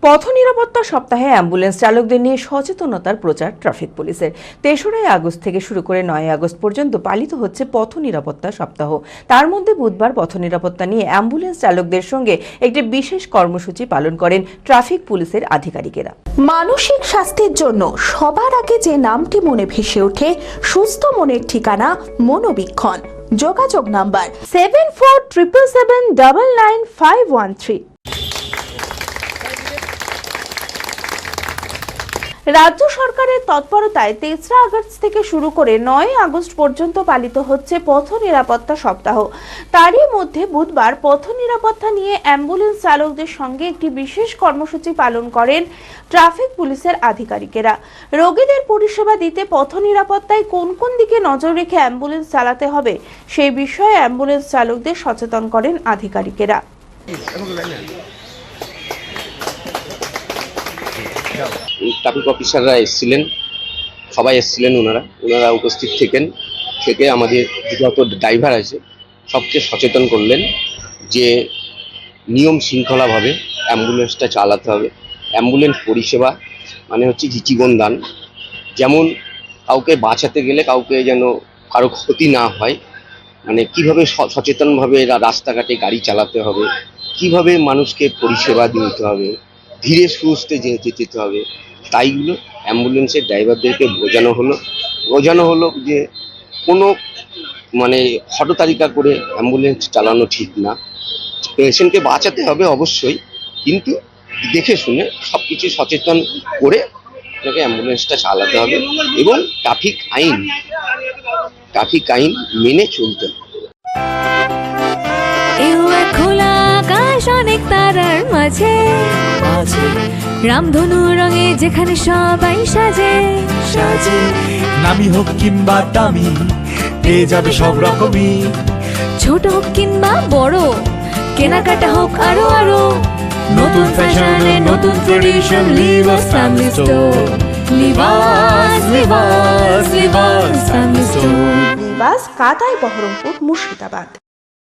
পথ নিরাপত্তা সপ্তাহে অ্যাম্বুলেন্স চালকদের নিয়ে সচেতনতার প্রচার ট্রাফিক পুলিশের। ৩রা আগস্ট থেকে শুরু করে ৯ আগস্ট পর্যন্ত পালিত হচ্ছে পথ নিরাপত্তা সপ্তাহ। তার মধ্যে বুধবার পথ নিরাপত্তা নিয়ে অ্যাম্বুলেন্স চালকদের সঙ্গে একটি বিশেষ কর্মসূচি পালন করেন ট্রাফিক পুলিশের আধিকারিকেরা। মানসিক স্বাস্থ্যের জন্য সবার আগে যে নামটি মনে ভেসে ওঠে, সুস্থ মনের ঠিকানা মনোবীক্ষণ। যোগাযোগ নাম্বার 7477799513। রাজ্য সরকারের তৎপরতায় ৩রা আগস্ট থেকে শুরু করে ৯ আগস্ট পর্যন্ত পালিত হচ্ছে পথ নিরাপত্তা সপ্তাহ। তারই মধ্যে বুধবার পথ নিরাপত্তা নিয়ে অ্যাম্বুলেন্স চালকদের সঙ্গে একটি বিশেষ কর্মসূচি পালন করেন ট্রাফিক পুলিশের আধিকারিকেরা। রোগীদের পরিষেবা দিতে পথ নিরাপত্তায় কোন কোন দিকে নজর রেখে অ্যাম্বুলেন্স চালাতে হবে সেই বিষয়ে অ্যাম্বুলেন্স চালকদের সচেতন করেন আধিকারিকেরা। ট্রাফিক অফিসাররা এসেছিলেন, সবাই এসেছিলেন, ওনারা উপস্থিত থেকে আমাদের যত ড্রাইভার আছে সবকে সচেতন করলেন যে নিয়ম শৃঙ্খলাভাবে অ্যাম্বুলেন্সটা চালাতে হবে। অ্যাম্বুলেন্স পরিষেবা মানে হচ্ছে জীবন দান। যেমন কাউকে বাঁচাতে গেলে কাউকে যেন কারো ক্ষতি না হয়, মানে কিভাবে সচেতনভাবে রাস্তাঘাটে গাড়ি চালাতে হবে, কিভাবে মানুষকে পরিষেবা দিতে হবে, ধীরে সুস্থে যেতে হবে, তাইগুলো অ্যাম্বুলেন্সের ড্রাইভারদেরকে বোঝানো হলো যে কোনো মানে হঠতারিকা করে অ্যাম্বুলেন্স চালানো ঠিক না। পেশেন্টকে বাঁচাতে হবে অবশ্যই, কিন্তু দেখে শুনে সব কিছু সচেতন করে আপনাকে অ্যাম্বুলেন্সটা চালাতে হবে এবং ট্রাফিক আইন মেনে চলতে হবে। অনেক তারার মাঝে রামধনু রঙে যেখানে সবাই সাজে নামি হোক কিংবা দামি পেয়ে যাবে সব রকমই, ছোট হোক কিংবা বড় কেনাকাটা হোক আরো আরো নতুন ফ্যাশনে নতুন tradition, Libas family store. Libas কাতাই বহরমপুর মুর্শিদাবাদ।